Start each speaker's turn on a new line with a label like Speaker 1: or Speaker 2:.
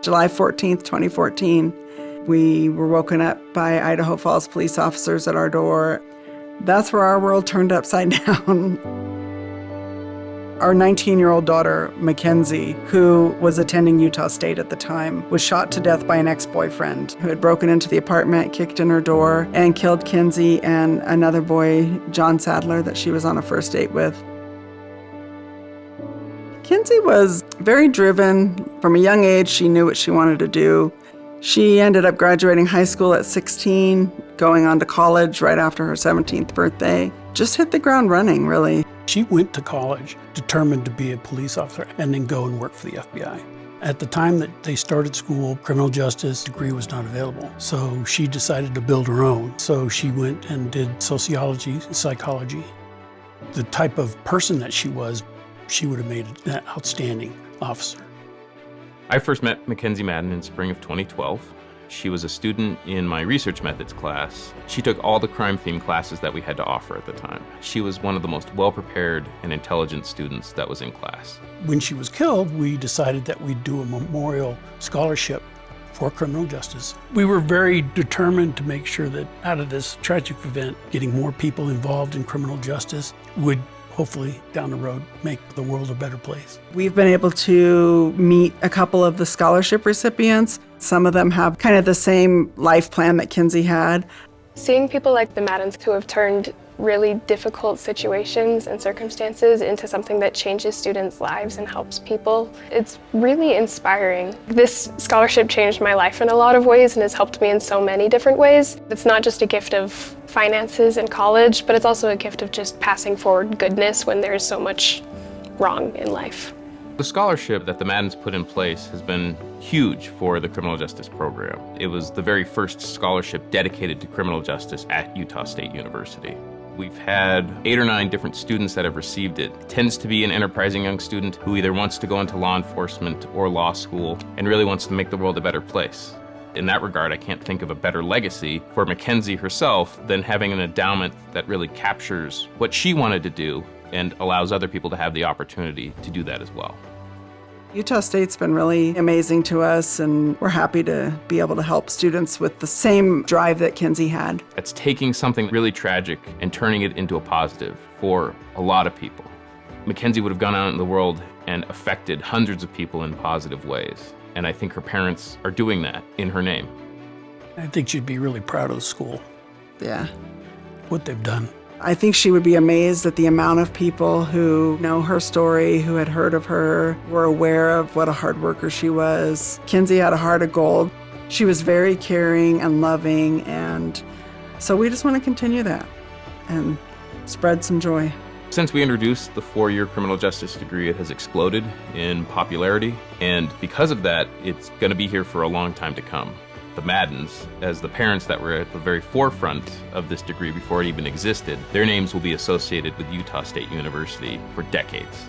Speaker 1: July 14th, 2014, we were woken up by Idaho Falls police officers at our door. That's where our world turned upside down. Our 19-year-old daughter, Mackenzie, who was attending Utah State at the time, was shot to death by an ex-boyfriend who had broken into the apartment, kicked in her door, and killed Kinsey and another boy, John Sadler, that she was on a first date with. Kinsey was very driven. From a young age, she knew what she wanted to do. She ended up graduating high school at 16, going on to college right after her 17th birthday. Just hit the ground running, really.
Speaker 2: She went to college determined to be a police officer and then go and work for the FBI. At the time that they started school, criminal justice degree was not available. So she decided to build her own. So she went and did sociology, psychology. The type of person that she was, she would have made an outstanding officer.
Speaker 3: I first met Mackenzie Madden in spring of 2012. She was a student in my research methods class. She took all the crime-themed classes that we had to offer at the time. She was one of the most well-prepared and intelligent students that was in class.
Speaker 2: When she was killed, we decided that we'd do a memorial scholarship for criminal justice. We were very determined to make sure that out of this tragic event, getting more people involved in criminal justice would hopefully down the road make the world a better place.
Speaker 1: We've been able to meet a couple of the scholarship recipients. Some of them have kind of the same life plan that Kinsey had.
Speaker 4: Seeing people like the Maddens who have turned really difficult situations and circumstances into something that changes students' lives and helps people, it's really inspiring. This scholarship changed my life in a lot of ways and has helped me in so many different ways. It's not just a gift of finances in college, but it's also a gift of just passing forward goodness when there's so much wrong in life.
Speaker 3: The scholarship that the Maddens put in place has been huge for the criminal justice program. It was the very first scholarship dedicated to criminal justice at Utah State University. We've had 8 or 9 different students that have received it. It tends to be an enterprising young student who either wants to go into law enforcement or law school and really wants to make the world a better place. In that regard, I can't think of a better legacy for Mackenzie herself than having an endowment that really captures what she wanted to do and allows other people to have the opportunity to do that as well.
Speaker 1: Utah State's been really amazing to us, and we're happy to be able to help students with the same drive that Kinsey had.
Speaker 3: It's taking something really tragic and turning it into a positive for a lot of people. Mackenzie would have gone out in the world and affected hundreds of people in positive ways, and I think her parents are doing that in her name.
Speaker 2: I think she'd be really proud of the school,
Speaker 1: Yeah.
Speaker 2: what they've done.
Speaker 1: I think she would be amazed at the amount of people who know her story, who had heard of her, were aware of what a hard worker she was. Kinsey had a heart of gold. She was very caring and loving, and so we just want to continue that and spread some joy.
Speaker 3: Since we introduced the 4-year criminal justice degree, it has exploded in popularity, and because of that, it's going to be here for a long time to come. The Maddens, as the parents that were at the very forefront of this degree before it even existed, their names will be associated with Utah State University for decades.